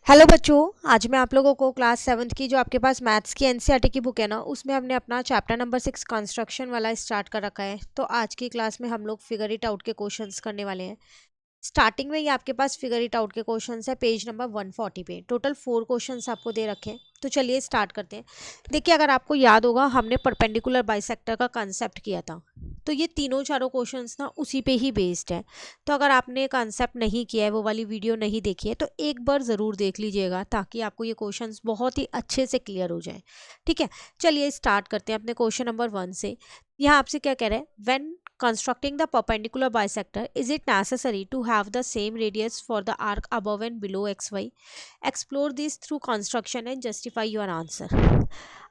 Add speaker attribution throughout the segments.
Speaker 1: Hello बच्चों। आज मैं आप लोगों को क्लास 7th की जो आपके पास मैथ्स की एनसीईआरटी की बुक है ना, उसमें हमने अपना चैप्टर नंबर 6 कंस्ट्रक्शन वाला स्टार्ट कर रखा है। तो आज की क्लास में हम लोग फिगर इट आउट के क्वेश्चंस करने वाले हैं। स्टार्टिंग में ही आपके पास फिगर इट आउट के क्वेश्चंस है पेज नंबर 140 पे। टोटल 4 क्वेश्चंस आपको दे रखे हैं। तो चलिए स्टार्ट करते हैं। देखिए, अगर आपको याद होगा, हमने परपेंडिकुलर बाइसेक्टर का कंसेप्ट किया था। तो ये तीनों चारों क्वेश्चंस ना उसी पे ही बेस्ड है। तो अगर आपने कंसेप्ट नहीं किया है, वो वाली वीडियो नहीं देखी है, तो एक बार ज़रूर देख लीजिएगा ताकि आपको ये क्वेश्चंस बहुत ही अच्छे से क्लियर हो जाए। ठीक है, चलिए स्टार्ट करते हैं अपने क्वेश्चन नंबर 1 से। यहाँ आपसे क्या कह रहा है, when constructing the perpendicular bisector, is it necessary to have the same radius for the arc above and below xy? Explore this through construction and justify your answer.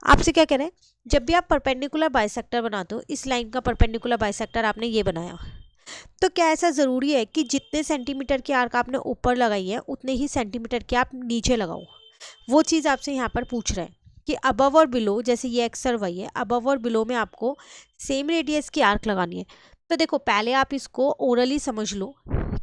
Speaker 1: आपसे क्या कह रहे हैं, जब भी आप परपेंडिकुलर बाइसेक्टर बनाते हो, इस लाइन का परपेंडिकुलर बाइसेक्टर आपने ये बनाया, तो क्या ऐसा ज़रूरी है कि जितने सेंटीमीटर की आर्क आपने ऊपर लगाई है उतने ही सेंटीमीटर की आप नीचे लगाओ? वो चीज़ आपसे यहाँ पर पूछ रहा है कि अबव और बिलो, जैसे ये एक्स और वाई है, अबव और बिलो में आपको सेम रेडियस की आर्क लगानी है। तो देखो, पहले आप इसको ओरली समझ लो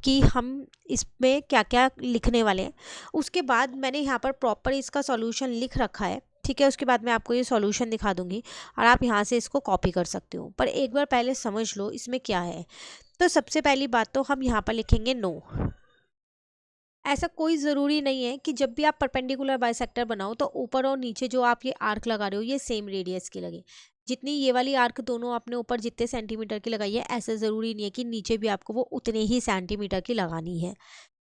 Speaker 1: कि हम इसमें क्या क्या लिखने वाले हैं। उसके बाद मैंने यहाँ पर प्रॉपर इसका सॉल्यूशन लिख रखा है। ठीक है, उसके बाद मैं आपको ये सॉल्यूशन दिखा दूंगी और आप यहाँ से इसको कॉपी कर सकते हो। पर एक बार पहले समझ लो इसमें क्या है। तो सबसे पहली बात तो हम यहाँ पर लिखेंगे नो। ऐसा कोई ज़रूरी नहीं है कि जब भी आप परपेंडिकुलर बाइसेक्टर बनाओ तो ऊपर और नीचे जो आप ये आर्क लगा रहे हो ये सेम रेडियस की लगे। जितनी ये वाली आर्क दोनों आपने ऊपर जितने सेंटीमीटर की लगाई है, ऐसा ज़रूरी नहीं है कि नीचे भी आपको वो उतने ही सेंटीमीटर की लगानी है।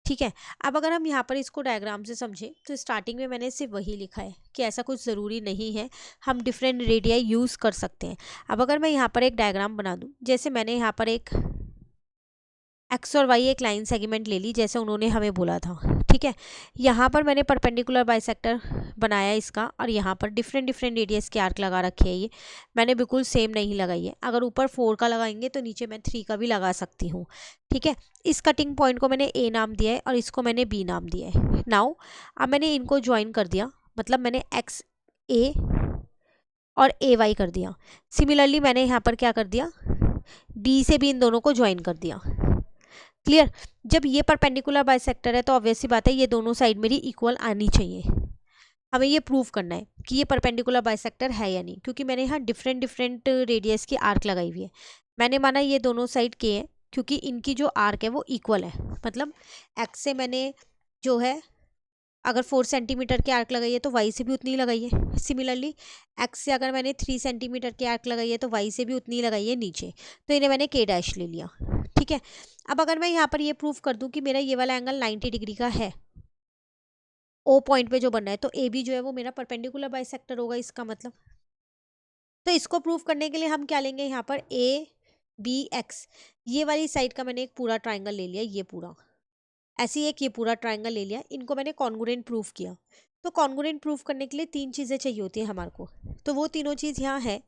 Speaker 1: ठीक है, अब अगर हम यहाँ पर इसको डायग्राम से समझें तो स्टार्टिंग में मैंने सिर्फ वही लिखा है कि ऐसा कुछ ज़रूरी नहीं है, हम डिफरेंट रेडियाई यूज़ कर सकते हैं। अब अगर मैं यहाँ पर एक डायग्राम बना दूँ, जैसे मैंने यहाँ पर एक एक्स और वाई एक लाइन सेगमेंट ले ली जैसे उन्होंने हमें बोला था। ठीक है, यहाँ पर मैंने परपेंडिकुलर बाइसेक्टर बनाया इसका, और यहाँ पर डिफरेंट डिफरेंट रेडियस की आर्क लगा रखी है। ये मैंने बिल्कुल सेम नहीं लगाई है। अगर ऊपर 4 का लगाएंगे तो नीचे मैं 3 का भी लगा सकती हूँ। ठीक है, इस कटिंग पॉइंट को मैंने ए नाम दिया है और इसको मैंने बी नाम दिया है। नाउ अब मैंने इनको ज्वाइन कर दिया, मतलब मैंने एक्स ए और ए वाई कर दिया। सिमिलरली मैंने यहाँ पर क्या कर दिया, डी से भी इन दोनों को ज्वाइन कर दिया। क्लियर? जब ये परपेंडिकुलर बाइसेक्टर है तो ऑब्वियस सी बात है ये दोनों साइड मेरी इक्वल आनी चाहिए। हमें ये प्रूव करना है कि ये परपेंडिकुलर बाइसेक्टर है या नहीं, क्योंकि मैंने यहाँ डिफरेंट डिफरेंट रेडियस की आर्क लगाई हुई है। मैंने माना ये दोनों साइड के हैं क्योंकि इनकी जो आर्क है वो इक्वल है। मतलब एक्स से मैंने जो है अगर 4 सेंटीमीटर की आर्क लगाई है तो वाई से भी उतनी लगाई है। सिमिलरली एक्स से अगर मैंने 3 सेंटीमीटर की आर्क लगाई है तो वाई से भी उतनी लगाई है नीचे। तो इन्हें मैंने के डैश ले लिया। ठीक है, अब अगर मैं यहाँ पर ये प्रूफ कर दूं कि मेरा ये वाला एंगल 90 डिग्री का है, ओ पॉइंट पे जो बनना है, तो ए बी जो है वो मेरा परपेंडिकुलर बाइसेक्टर होगा इसका मतलब। तो इसको प्रूफ करने के लिए हम क्या लेंगे, यहाँ पर ए बी एक्स, ये वाली साइड का मैंने एक पूरा ट्राइंगल ले लिया, ये पूरा ऐसे ही एक ये पूरा ट्राइंगल ले लिया, इनको मैंने कॉन्ग्रुएंट प्रूफ किया। तो कॉन्ग्रुएंट प्रूफ करने के लिए 3 चीज़ें चाहिए होती हैं हमारे को। तो वो तीनों चीज़ यहाँ है,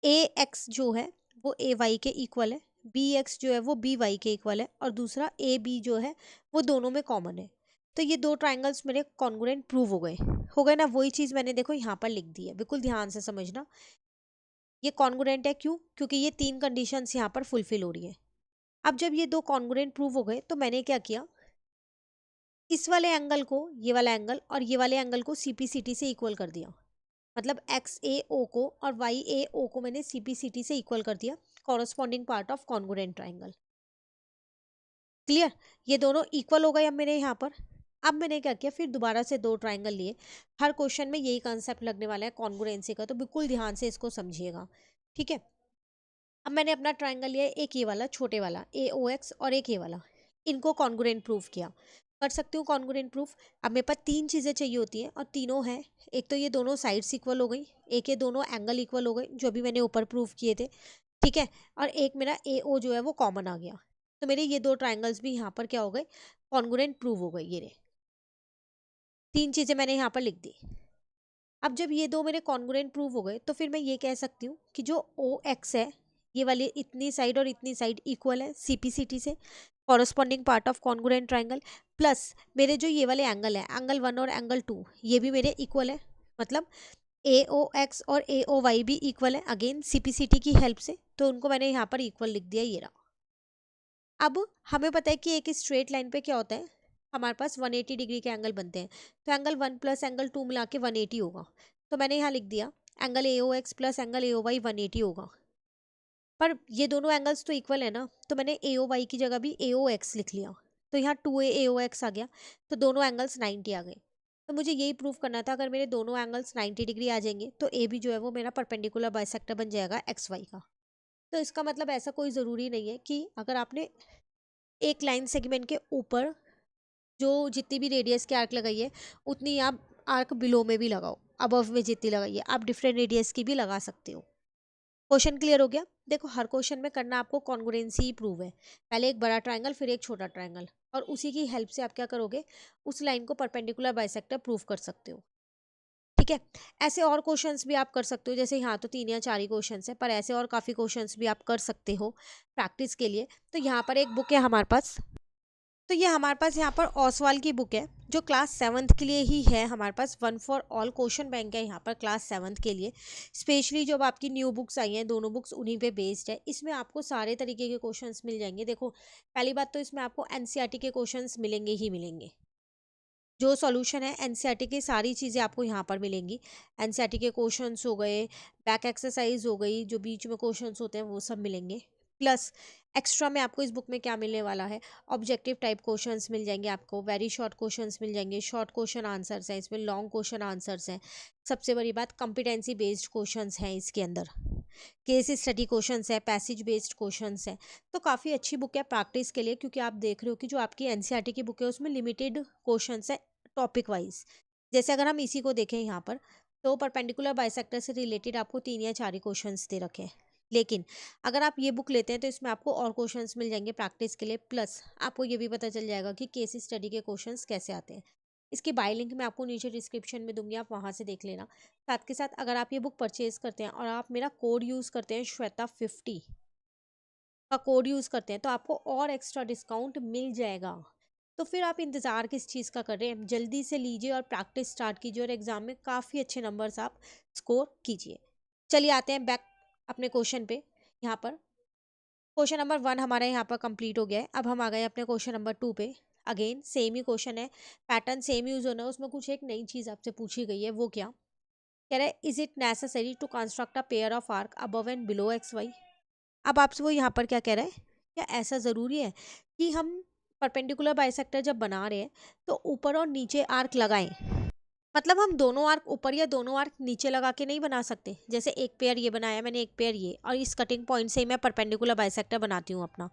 Speaker 1: ए एक्स जो है वो ए वाई के इक्वल है, बी एक्स जो है वो बी वाई के इक्वल है, और दूसरा ए बी जो है वो दोनों में कॉमन है। तो ये 2 ट्राइंगल्स मेरे कॉन्ग्रुएंट प्रूव हो गए ना। वही चीज़ मैंने देखो यहाँ पर लिख दी है, बिल्कुल ध्यान से समझना। ये कॉन्ग्रुएंट है क्यों, क्योंकि ये 3 कंडीशंस यहाँ पर फुलफिल हो रही है। अब जब ये 2 कॉन्ग्रुएंट प्रूव हो गए तो मैंने क्या किया, इस वाले एंगल को, ये वाला एंगल और ये वाले एंगल को CPCT से इक्वल कर दिया। मतलब एक्स ए ओ को और वाई ए ओ को मैंने CPCT से इक्वल कर दिया, corresponding part of congruent triangle. Clear? ये दोनों इक्वल हो गए अब मेरे यहाँ पर। अब मैंने क्या किया, फिर दोबारा से 2 ट्राइंगल लिए। हर क्वेश्चन में यही कंसेप्ट लगने वाला है कॉन्ग्रुएंसी का, तो बिल्कुल ध्यान से इसको समझिएगा। ठीक है, अब मैंने अपना ट्राइंगल लिया, एक ये वाला छोटे वाला AOX और एक ये वाला, इनको कॉन्ग्रुएंट प्रूफ किया। कर सकती हूँ कॉन्ग्रुएंट प्रूफ। अब मेरे पास 3 चीज़ें चाहिए होती हैं और तीनों हैं। एक तो ये दोनों साइड्स इक्वल हो गई, एक ये दोनों एंगल इक्वल हो गए जो भी मैंने ऊपर प्रूफ किए थे। ठीक है, और एक मेरा AO जो है वो कॉमन आ गया। तो मेरे ये 2 ट्राइंगल्स भी यहाँ पर क्या हो गए, कॉन्ग्रुएंट प्रूव हो गए। ये रहे 3 चीज़ें मैंने यहाँ पर लिख दी। अब जब ये 2 मेरे कॉन्ग्रुएंट प्रूव हो गए तो फिर मैं ये कह सकती हूँ कि जो OX है, ये वाली इतनी साइड और इतनी साइड इक्वल है CPCT से, corresponding part of congruent triangle. Plus मेरे जो ये वाले एंगल है, एंगल 1 और एंगल 2, ये भी मेरे इक्वल है। मतलब AOX और AOY भी इक्वल है, अगेन CPCT की हेल्प से। तो उनको मैंने यहाँ पर इक्वल लिख दिया, ये रहा। अब हमें पता है कि एक स्ट्रेट लाइन पे क्या होता है, हमारे पास 180 डिग्री के एंगल बनते हैं। तो एंगल 1 प्लस एंगल 2 मिला के 180 होगा। तो मैंने यहाँ लिख दिया angle AOX plus angle AOY 180 होगा। पर ये दोनों एंगल्स तो इक्वल है ना, तो मैंने AOY की जगह भी AOX लिख लिया। तो यहाँ 2A AOX आ गया, तो दोनों एंगल्स 90 आ गए। तो मुझे यही प्रूव करना था, अगर मेरे दोनों एंगल्स 90 डिग्री आ जाएंगे तो ए भी जो है वो मेरा परपेंडिकुलर बाइसेक्टर बन जाएगा XY का। तो इसका मतलब ऐसा कोई ज़रूरी नहीं है कि अगर आपने एक लाइन सेगमेंट के ऊपर जो जितनी भी रेडियस की आर्क लगाई है उतनी आप आर्क बिलो में भी लगाओ, अबव में जितनी लगाई है आप डिफरेंट रेडियस की भी लगा सकते हो। क्वेश्चन क्लियर हो गया? देखो हर क्वेश्चन में करना आपको कॉन्ग्रुएंसी ही प्रूव है। पहले एक बड़ा ट्रायंगल फिर एक छोटा ट्रायंगल, और उसी की हेल्प से आप क्या करोगे, उस लाइन को परपेंडिकुलर बाइसेक्टर प्रूव कर सकते हो। ठीक है, ऐसे और क्वेश्चंस भी आप कर सकते हो, जैसे यहाँ तो 3 या 4 ही क्वेश्चंस है, पर ऐसे और काफ़ी क्वेश्चंस भी आप कर सकते हो प्रैक्टिस के लिए। तो यहाँ पर एक बुक है हमारे पास, तो ये हमारे पास यहाँ पर ओसवाल की बुक है जो क्लास 7th के लिए ही है। हमारे पास one for all question bank है यहाँ पर क्लास 7th के लिए। स्पेशली जब आपकी न्यू बुक्स आई हैं, दोनों बुक्स उन्हीं पे बेस्ड है। इसमें आपको सारे तरीके के क्वेश्चंस मिल जाएंगे। देखो पहली बात तो इसमें आपको एनसीईआरटी के क्वेश्चंस मिलेंगे ही मिलेंगे। जो सॉल्यूशन है एनसीईआरटी की सारी चीज़ें आपको यहाँ पर मिलेंगी। एनसीईआरटी के क्वेश्चंस हो गए, बैक एक्सरसाइज हो गई, जो बीच में क्वेश्चंस होते हैं वो सब मिलेंगे। प्लस एक्स्ट्रा में आपको इस बुक में क्या मिलने वाला है, ऑब्जेक्टिव टाइप क्वेश्चंस मिल जाएंगे आपको, वेरी शॉर्ट क्वेश्चंस मिल जाएंगे, शॉर्ट क्वेश्चन आंसर्स हैं इसमें, लॉन्ग क्वेश्चन आंसर्स हैं। सबसे बड़ी बात कॉम्पिटेंसी बेस्ड क्वेश्चंस हैं इसके अंदर, केस स्टडी क्वेश्चंस है, पैसेज बेस्ड क्वेश्चंस है। तो काफ़ी अच्छी बुक है प्रैक्टिस के लिए, क्योंकि आप देख रहे हो कि जो आपकी एनसीईआरटी की बुक है उसमें लिमिटेड क्वेश्चंस है टॉपिक वाइज। जैसे अगर हम इसी को देखें यहाँ पर, तो परपेंडिकुलर बाइसेक्टर से रिलेटेड आपको 3 या 4 ही क्वेश्चंस दे रखे हैं। लेकिन अगर आप ये बुक लेते हैं तो इसमें आपको और क्वेश्चंस मिल जाएंगे प्रैक्टिस के लिए। प्लस आपको ये भी पता चल जाएगा कि केस स्टडी के क्वेश्चंस कैसे आते हैं। इसकी बाय लिंक मैं आपको नीचे डिस्क्रिप्शन में दूंगी, आप वहाँ से देख लेना। साथ के साथ अगर आप ये बुक परचेज करते हैं और आप मेरा कोड यूज़ करते हैं श्वेता50 का कोड यूज़ करते हैं, तो आपको और एक्स्ट्रा डिस्काउंट मिल जाएगा। तो फिर आप इंतज़ार किस चीज़ का कर रहे हैं, जल्दी से लीजिए और प्रैक्टिस स्टार्ट कीजिए और एग्ज़ाम में काफ़ी अच्छे नंबर्स आप स्कोर कीजिए। चलिए आते हैं बैक अपने क्वेश्चन पे। यहाँ पर क्वेश्चन नंबर 1 हमारा यहाँ पर कंप्लीट हो गया है। अब हम आ गए अपने क्वेश्चन नंबर 2 पे। अगेन सेम ही क्वेश्चन है, पैटर्न सेम यूज़ होना है, उसमें कुछ एक नई चीज़ आपसे पूछी गई है। वो क्या कह रहा है, is it necessary to construct a pair of arc above and below XY। अब आपसे वो यहाँ पर क्या कह रहा है, क्या ऐसा ज़रूरी है कि हम परपेंडिकुलर बाइसेक्टर जब बना रहे हैं तो ऊपर और नीचे आर्क लगाएं। मतलब हम दोनों आर्क ऊपर या दोनों आर्क नीचे लगा के नहीं बना सकते। जैसे एक पेयर ये बनाया मैंने, एक पेयर ये, और इस कटिंग पॉइंट से ही मैं परपेंडिकुलर बाइसेक्टर बनाती हूँ अपना।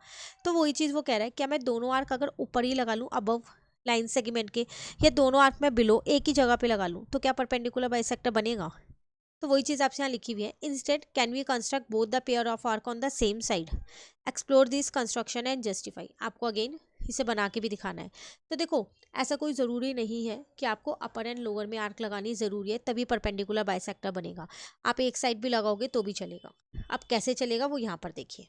Speaker 1: तो वही चीज़ वो कह रहा है, क्या मैं दोनों आर्क अगर ऊपर ही लगा लूँ अबव लाइन सेगमेंट के, या दोनों आर्क मैं बिलो एक ही जगह पे लगा लूँ, तो क्या परपेंडिकुलर बाइसेक्टर बनेगा? तो वही चीज़ आपसे यहाँ लिखी हुई है, instead can we construct both the pair of arc on the same side, explore this construction and justify. आपको अगेन इसे बना के भी दिखाना है। तो देखो ऐसा कोई ज़रूरी नहीं है कि आपको अपर एंड लोअर में आर्क लगानी ज़रूरी है तभी परपेंडिकुलर बाइसेक्टर बनेगा। आप एक साइड भी लगाओगे तो भी चलेगा। अब कैसे चलेगा वो यहाँ पर देखिए।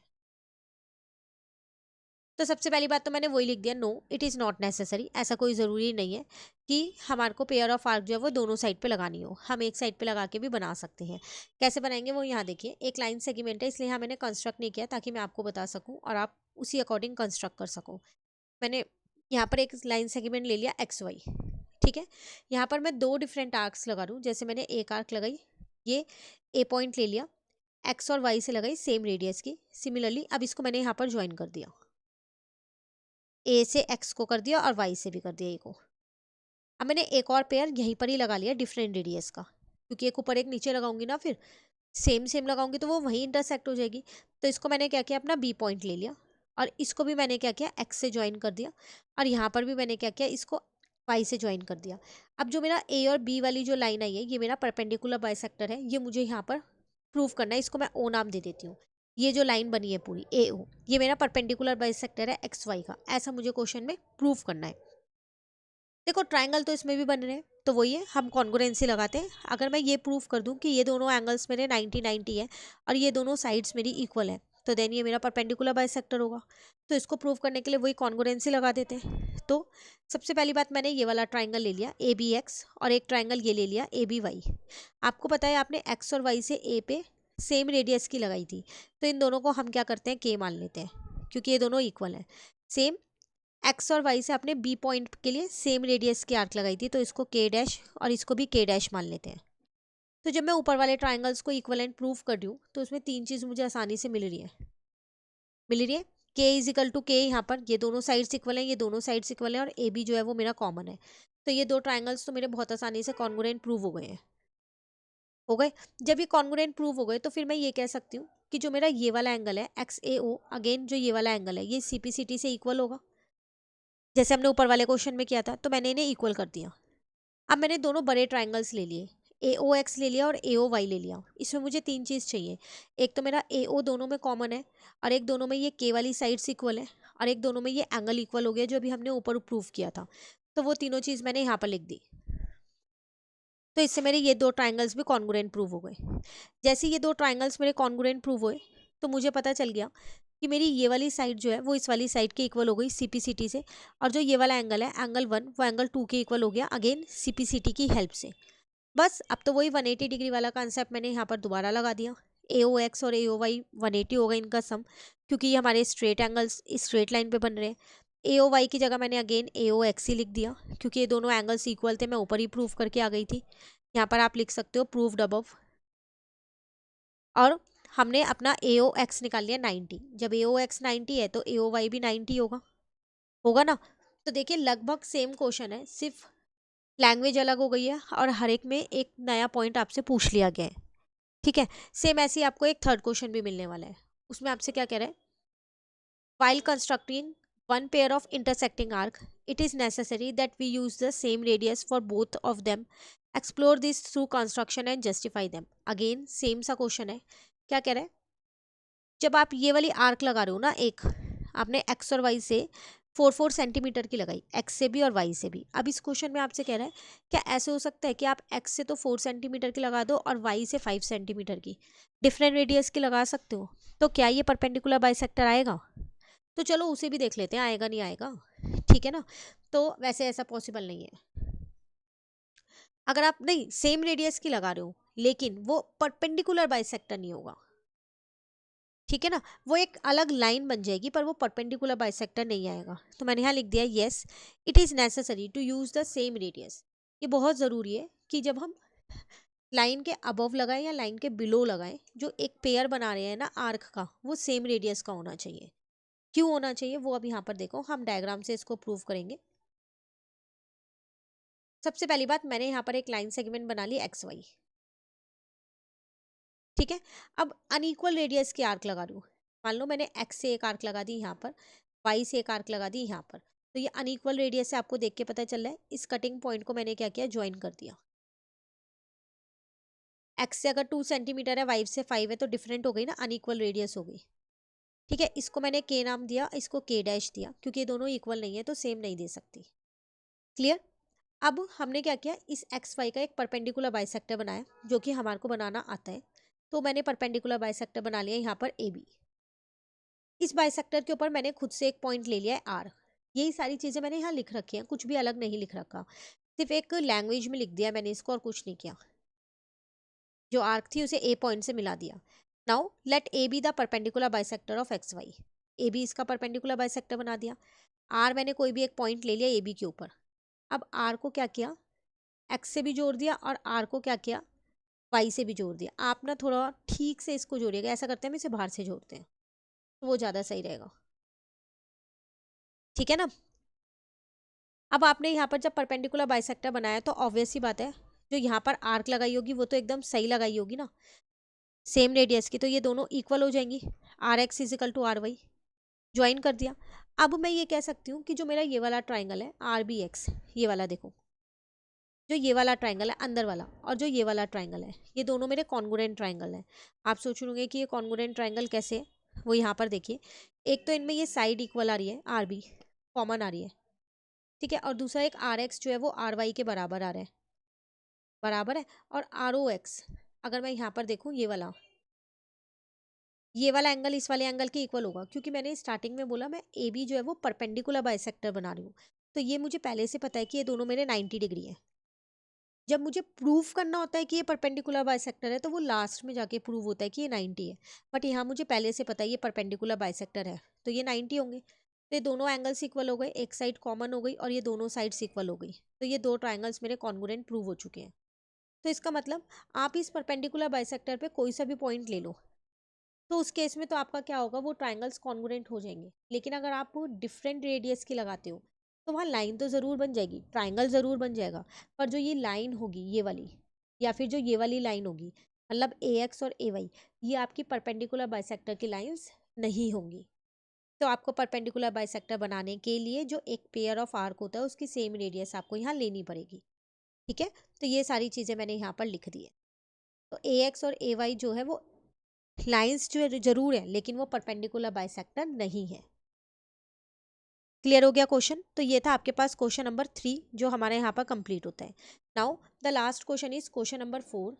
Speaker 1: तो सबसे पहली बात तो मैंने वही लिख दिया, no it is not necessary. ऐसा कोई ज़रूरी नहीं है कि हमारे को पेयर ऑफ आर्क जो है वो दोनों साइड पे लगानी हो, हम एक साइड पे लगा के भी बना सकते हैं। कैसे बनाएंगे वो यहाँ देखिए। एक लाइन सेगमेंट है इसलिए यहाँ मैंने कंस्ट्रक्ट नहीं किया, ताकि मैं आपको बता सकूँ और आप उसी अकॉर्डिंग कंस्ट्रक्ट कर सको। मैंने यहाँ पर एक लाइन सेगमेंट ले लिया XY। ठीक है, यहाँ पर मैं 2 डिफरेंट आर्क्स लगा दूँ। जैसे मैंने एक आर्क लगाई, ये A पॉइंट ले लिया, X और Y से लगाई सेम रेडियस की। सिमिलरली अब इसको मैंने यहाँ पर ज्वाइन कर दिया, A से X को कर दिया और Y से भी कर दिया A को। अब मैंने एक और पेयर यहीं पर ही लगा लिया डिफरेंट रेडियस का, क्योंकि एक ऊपर एक नीचे लगाऊंगी ना, फिर सेम सेम लगाऊंगी तो वो वहीं इंटरसेक्ट हो जाएगी। तो इसको मैंने क्या किया, अपना B पॉइंट ले लिया, और इसको भी मैंने क्या किया, X से ज्वाइन कर दिया, और यहाँ पर भी मैंने क्या किया, इसको Y से ज्वाइन कर दिया। अब जो मेरा A और B वाली जो लाइन आई है, ये मेरा परपेंडिकुलर बाइसेक्टर है। ये मुझे यहाँ पर प्रूव करना है, इसको मैं O नाम दे देती हूँ। ये जो लाइन बनी है पूरी AO, ये मेरा परपेंडिकुलर बाइसेक्टर है XY का। ऐसा मुझे क्वेश्चन में प्रूव करना है। देखो ट्रायंगल तो इसमें भी बन रहे हैं, तो वही है, हम कॉन्ग्रुएंसी लगाते हैं। अगर मैं ये प्रूव कर दूं कि ये दोनों एंगल्स मेरे 90-90 है और ये दोनों साइड्स मेरी इक्वल है, तो देन ये मेरा परपेंडिकुलर बाइसेक्टर होगा। तो इसको प्रूव करने के लिए वही कॉन्ग्रुएंसी लगा देते हैं। तो सबसे पहली बात, मैंने ये वाला ट्राइंगल ले लिया ABX, और एक ट्राइंगल ये ले लिया ABY। आपको पता है आपने X और Y से A पे सेम रेडियस की लगाई थी, तो इन दोनों को हम क्या करते हैं, K मान लेते हैं, क्योंकि ये दोनों इक्वल है। सेम एक्स और वाई से आपने बी पॉइंट के लिए सेम रेडियस की आर्क लगाई थी, तो इसको के डैश और इसको भी के डैश मान लेते हैं। तो जब मैं ऊपर वाले ट्राइंगल्स को इक्वलेंट प्रूव कर रही हूँ तो उसमें तीन चीज़ मुझे आसानी से मिल रही है। के इज इक्वल टू के, यहाँ पर ये दोनों साइड्स इक्वल हैं, ये दोनों साइड्स इक्वल हैं, और ए बी जो है वो मेरा कॉमन है। तो ये दो ट्राइंगल्स तो मेरे बहुत आसानी से कॉन्ग्रुएंट प्रूव हो गए। जब ये कॉन्ग्रुएंट प्रूव हो गए तो फिर मैं ये कह सकती हूँ कि जो मेरा ये वाला एंगल है एक्स ए ओ, अगेन जो ये वाला एंगल है ये सी पी सी टी से इक्वल होगा, जैसे हमने ऊपर वाले क्वेश्चन में किया था। तो मैंने इन्हें इक्वल कर दिया। अब मैंने दोनों बड़े ट्राइंगल्स ले लिए, ए ओ एक्स ले लिया और ए ओ वाई ले लिया। इसमें मुझे तीन चीज़ चाहिए, एक तो मेरा ए ओ दोनों में कॉमन है, और एक दोनों में ये के वाली साइड्स इक्वल है, और एक दोनों में ये एंगल इक्वल हो गया जो अभी हमने ऊपर प्रूव किया था। तो वो तीनों चीज़ मैंने यहाँ पर लिख दी। तो इससे मेरे ये दो ट्राइंगल्स भी कॉन्ग्रुएंट प्रूव हो गए। जैसे ये दो ट्राइंगल्स मेरे कॉन्ग्रुएंट प्रूव हुए तो मुझे पता चल गया कि मेरी ये वाली साइड जो है वो इस वाली साइड के इक्वल हो गई सीपीसीटी से, और जो ये वाला एंगल है एंगल 1 वो एंगल 2 के इक्वल हो गया, अगेन सीपीसीटी की हेल्प से। बस अब तो वही 180 डिग्री वाला कंसेप्ट मैंने यहाँ पर दोबारा लगा दिया। ए ओ एक्स और ए ओ वाई 180 होगा इनका सम, क्योंकि ये हमारे स्ट्रेट एंगल्स स्ट्रेट लाइन पे बन रहे हैं। ए ओ वाई की जगह मैंने अगेन ए ओ एक्स ही लिख दिया, क्योंकि ये दोनों एंगल्स इक्वल थे, मैं ऊपर ही प्रूव करके आ गई थी। यहाँ पर आप लिख सकते हो प्रूव्ड अबव। और हमने अपना ए ओ एक्स निकाल लिया 90। जब ए ओ एक्स 90 है तो ए ओ वाई भी 90 होगा, होगा ना। तो देखिए लगभग सेम क्वेश्चन है, सिर्फ लैंग्वेज अलग हो गई है और हर एक में एक नया पॉइंट आपसे पूछ लिया गया है। ठीक है, सेम ऐसे ही आपको एक थर्ड क्वेश्चन भी मिलने वाला है। उसमें आपसे क्या कह रहा है, while constructing one pair of intersecting arc it is necessary that we use the same radius for both of them. Explore this through construction and justify them. Again same सा क्वेश्चन है। क्या कह रहा है, जब आप ये वाली आर्क लगा रहे हो ना, एक आपने एक्स और वाई से 4 सेंटीमीटर की लगाई, एक्स से भी और वाई से भी। अब इस क्वेश्चन में आपसे कह रहा है क्या ऐसे हो सकता है कि आप एक्स से तो 4 सेंटीमीटर की लगा दो और वाई से 5 सेंटीमीटर की, डिफरेंट रेडियस की लगा सकते हो, तो क्या ये परपेंडिकुलर बाइसेक्टर आएगा? तो चलो उसे भी देख लेते हैं, आएगा नहीं आएगा। ठीक है ना, तो वैसे ऐसा पॉसिबल नहीं है। अगर आप नहीं सेम रेडियस की लगा रहे हो लेकिन वो परपेंडिकुलर बाइसेक्टर नहीं होगा, ठीक है ना, वो एक अलग लाइन बन जाएगी पर वो परपेंडिकुलर बाइसेक्टर नहीं आएगा। तो मैंने यहाँ लिख दिया yes it is necessary to use the same radius. ये बहुत ज़रूरी है कि जब हम लाइन के अबव लगाएं या लाइन के बिलो लगाएं, जो एक पेयर बना रहे हैं ना आर्क का, वो सेम रेडियस का होना चाहिए। क्यों होना चाहिए वो अब यहाँ पर देखो, हम डायग्राम से इसको प्रूव करेंगे। सबसे पहली बात, मैंने यहाँ पर एक लाइन सेगमेंट बना ली एक्स वाई। ठीक है, अब अनइक्वल रेडियस की आर्क लगा रही हूँ। मान लो मैंने एक्स से एक आर्क लगा दी यहाँ पर, वाई से एक आर्क लगा दी यहाँ पर, तो ये अनइक्वल रेडियस से आपको देख के पता चल रहा है। इस कटिंग पॉइंट को मैंने क्या किया, ज्वाइन कर दिया। एक्स से अगर 2 सेंटीमीटर है, वाई से 5 है, तो डिफरेंट हो गई ना, अनइक्वल रेडियस हो गई। ठीक है, इसको मैंने के नाम दिया, इसको के डैश दिया, क्योंकि ये दोनों इक्वल नहीं है तो सेम नहीं दे सकती। क्लियर। अब हमने क्या किया, इस एक्स वाई का एक परपेंडिकुलर बाइसेक्टर बनाया, जो कि हमारे को बनाना आता है। तो मैंने परपेंडिकुलर बाइसेक्टर बना लिया यहाँ पर ए बी। इस बाइसेक्टर के ऊपर मैंने खुद से एक पॉइंट ले लिया है आर। यही सारी चीज़ें मैंने यहाँ लिख रखी हैं, कुछ भी अलग नहीं लिख रखा, सिर्फ एक लैंग्वेज में लिख दिया मैंने इसको और कुछ नहीं किया। जो आर्क थी उसे ए पॉइंट से मिला दिया। Now let A B the perpendicular bisector of X Y. A B इसका परपेंडिकुलर बाइसेक्टर बना दिया। आर मैंने कोई भी एक पॉइंट ले लिया ए बी के ऊपर। अब आर को क्या किया, एक्स से भी जोड़ दिया, और आर को क्या किया, वाई से भी जोड़ दिया। आप ना थोड़ा ठीक से इसको जोड़िएगा, ऐसा करते हैं हम इसे बाहर से जोड़ते हैं तो वो ज़्यादा सही रहेगा। ठीक है ना। अब आपने यहाँ पर जब परपेंडिकुलर बाइसेक्टर बनाया तो ऑब्वियस सी बात है, जो यहाँ पर आर्क लगाई होगी वो तो एकदम सही लगाई होगी ना, सेम रेडियस की, तो ये दोनों इक्वल हो जाएंगी। R X is equal to R Y, join कर दिया। अब मैं ये कह सकती हूँ कि जो मेरा ये वाला ट्राइंगल है आर बी एक्स, ये वाला देखो, जो ये वाला ट्राइंगल है अंदर वाला, और जो ये वाला ट्राइंगल है, ये दोनों मेरे कॉन्ग्रुएंट ट्राइंगल हैं। आप सोच रहे कि ये कॉन्ग्रुएंट ट्राइंगल कैसे है, वो यहाँ पर देखिए। एक तो इनमें ये साइड इक्वल आ रही है, आर बी कॉमन आ रही है, ठीक है, और दूसरा एक आर एक्स जो है वो आर वाई के बराबर आ रहा है, बराबर है। और आर ओ एक्स, अगर मैं यहाँ पर देखूँ ये वाला एंगल इस वाले एंगल के इक्वल होगा, क्योंकि मैंने स्टार्टिंग में बोला मैं ए बी जो है वो परपेंडिकुलर बाइसेक्टर बना रही हूँ। तो ये मुझे पहले से पता है कि ये दोनों मेरे 90 डिग्री है। जब मुझे प्रूव करना होता है कि ये परपेंडिकुलर बाइसेक्टर है तो वो लास्ट में जाके प्रूव होता है कि ये 90 है, बट यहाँ मुझे पहले से पता है ये परपेंडिकुलर बाइसेक्टर है तो ये 90 होंगे। तो ये दोनों एंगल्स इक्वल हो गए, एक साइड कॉमन हो गई और ये दोनों साइड्स इक्वल हो गई, तो ये दो ट्राइंगल्स मेरे कॉन्ग्रुएंट प्रूव हो चुके हैं। तो इसका मतलब आप इस परपेंडिकुलर बाइसेक्टर पे कोई सा भी पॉइंट ले लो, तो उस केस में तो आपका क्या होगा, वो ट्राइंगल्स कॉन्ग्रुएंट हो जाएंगे। लेकिन अगर आप डिफरेंट रेडियस की लगाते हो तो वहाँ लाइन तो ज़रूर बन जाएगी, ट्राइंगल ज़रूर बन जाएगा, पर जो ये लाइन होगी ये वाली, या फिर जो ये वाली लाइन होगी, मतलब AX और AY, ये आपकी परपेंडिकुलर बाइसेक्टर की लाइंस नहीं होंगी। तो आपको परपेंडिकुलर बाइसेक्टर बनाने के लिए जो एक पेयर ऑफ आर्क होता है उसकी सेम रेडियस आपको यहाँ लेनी पड़ेगी। ठीक है, तो ये सारी चीज़ें मैंने यहाँ पर लिख दी है। तो AX और AY जो है वो लाइंस जो है जरूर है, लेकिन वो परपेंडिकुलर बाइसेक्टर नहीं है। क्लियर हो गया क्वेश्चन? तो ये था आपके पास क्वेश्चन नंबर 3 जो हमारे यहाँ पर कंप्लीट होता है। Now the last question is question number 4।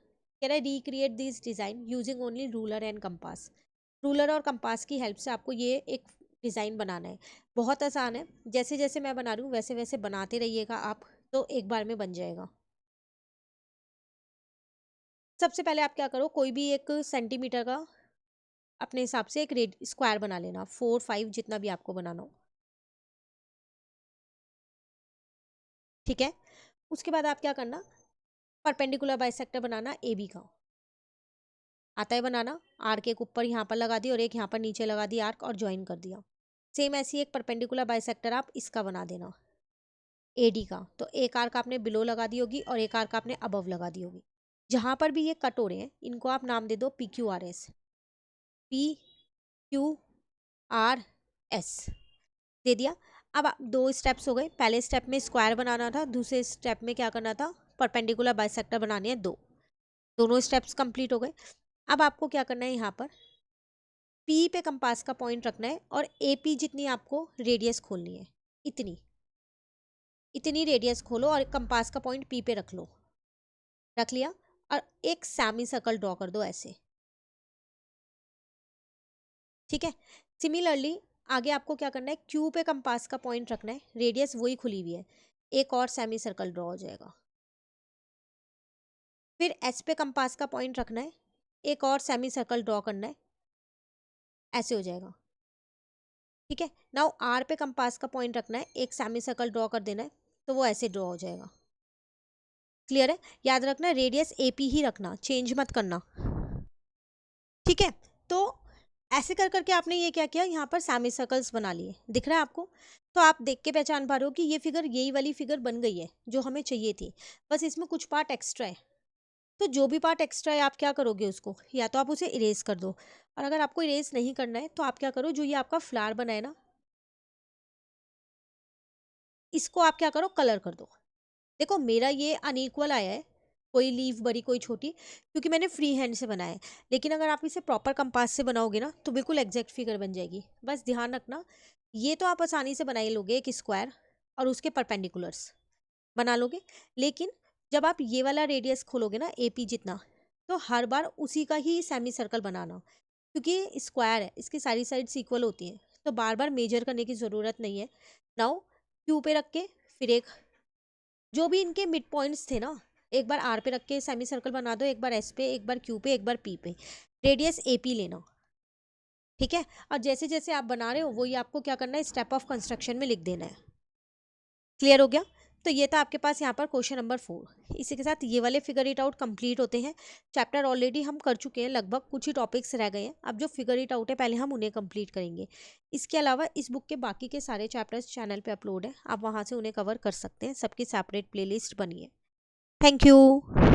Speaker 1: Can I recreate this design using only ruler and compass? Ruler और कंपास की हेल्प से आपको ये एक डिज़ाइन बनाना है। बहुत आसान है, जैसे जैसे मैं बना रही हूँ वैसे वैसे बनाते रहिएगा आप, तो एक बार में बन जाएगा। सबसे पहले आप क्या करो, कोई भी एक सेंटीमीटर का अपने हिसाब से एक स्क्वायर बना लेना, 4 5 जितना भी आपको बनाना हो। ठीक है, उसके बाद आप क्या करना, परपेंडिकुलर बाइसेक्टर बनाना AB का। आता है बनाना? आर्क एक ऊपर यहाँ पर लगा दी और एक यहाँ पर नीचे लगा दी आर्क और ज्वाइन कर दिया। सेम ऐसी एक परपेंडिकुलर बाइसेक्टर आप इसका बना देना AD का। तो एक आर्क आपने बिलो लगा दी होगी और एक आर्क आपने अबव लगा दी होगी। जहाँ पर भी ये कट हो रहे हैं इनको आप नाम दे दो PQRS, PQRS दे दिया। अब दो स्टेप्स हो गए, पहले स्टेप में स्क्वायर बनाना था, दूसरे स्टेप में क्या करना था, परपेंडिकुलर बाइसेक्टर बनाने हैं दो। दोनों स्टेप्स कंप्लीट हो गए। अब आपको क्या करना है, यहाँ पर P पे कंपास का पॉइंट रखना है और AP जितनी आपको रेडियस खोलनी है, इतनी इतनी रेडियस खोलो और कंपास का पॉइंट P पे रख लो। रख लिया और एक सेमी सर्कल ड्रॉ कर दो ऐसे। ठीक है, सिमिलरली आगे आपको क्या करना है, Q पे कंपास का पॉइंट रखना है, रेडियस वही खुली हुई है, एक और सेमी सर्कल ड्रॉ हो जाएगा। फिर S पे कंपास का पॉइंट रखना है, एक और सेमी सर्कल ड्रॉ करना है, ऐसे हो जाएगा। ठीक है, नाउ R पे कंपास का पॉइंट रखना है, एक सेमी सर्कल ड्रॉ कर देना है, तो वो ऐसे ड्रॉ हो जाएगा। क्लियर है? याद रखना रेडियस AP ही रखना, चेंज मत करना। ठीक है, तो ऐसे कर करके आपने ये क्या किया, यहाँ पर सेमी सर्कल्स बना लिए, दिख रहा है आपको? तो आप देख के पहचान पा रहे हो कि ये फिगर, यही वाली फिगर बन गई है जो हमें चाहिए थी, बस इसमें कुछ पार्ट एक्स्ट्रा है। तो जो भी पार्ट एक्स्ट्रा है आप क्या करोगे, उसको या तो आप उसे इरेज कर दो, और अगर आपको इरेज नहीं करना है तो आप क्या करो, जो ये आपका फ्लावर बना है ना, इसको आप क्या करो, कलर कर दो। देखो मेरा ये अनइक्वल आया है, कोई लीफ बड़ी कोई छोटी, क्योंकि मैंने फ्री हैंड से बनाया है। लेकिन अगर आप इसे प्रॉपर कंपास से बनाओगे ना तो बिल्कुल एग्जैक्ट फिगर बन जाएगी। बस ध्यान रखना, ये तो आप आसानी से बना ही लोगे, एक स्क्वायर और उसके परपेंडिकुलर्स बना लोगे। लेकिन जब आप ये वाला रेडियस खोलोगे ना AP जितना, तो हर बार उसी का ही सेमी सर्कल बनाना, क्योंकि स्क्वायर है, इसकी सारी साइड्स इक्वल होती हैं, तो बार बार मेजर करने की ज़रूरत नहीं है। नाउ Q पे रख के फिर एक, जो भी इनके मिड पॉइंट्स थे ना, एक बार R पे रख के सेमी सर्कल बना दो, एक बार S पे, एक बार Q पे, एक बार P पे, रेडियस AP लेना। ठीक है, और जैसे जैसे आप बना रहे हो वही आपको क्या करना है, स्टेप ऑफ कंस्ट्रक्शन में लिख देना है। क्लियर हो गया? तो ये था आपके पास यहाँ पर क्वेश्चन नंबर 4। इसी के साथ ये वाले फिगर इट आउट कंप्लीट होते हैं। चैप्टर ऑलरेडी हम कर चुके हैं, लगभग कुछ ही टॉपिक्स रह गए हैं। अब जो फिगर इट आउट है पहले हम उन्हें कंप्लीट करेंगे। इसके अलावा इस बुक के बाकी के सारे चैप्टर्स चैनल पे अपलोड है, आप वहाँ से उन्हें कवर कर सकते हैं, सबकी सेपरेट प्लेलिस्ट बनी है। Thank you.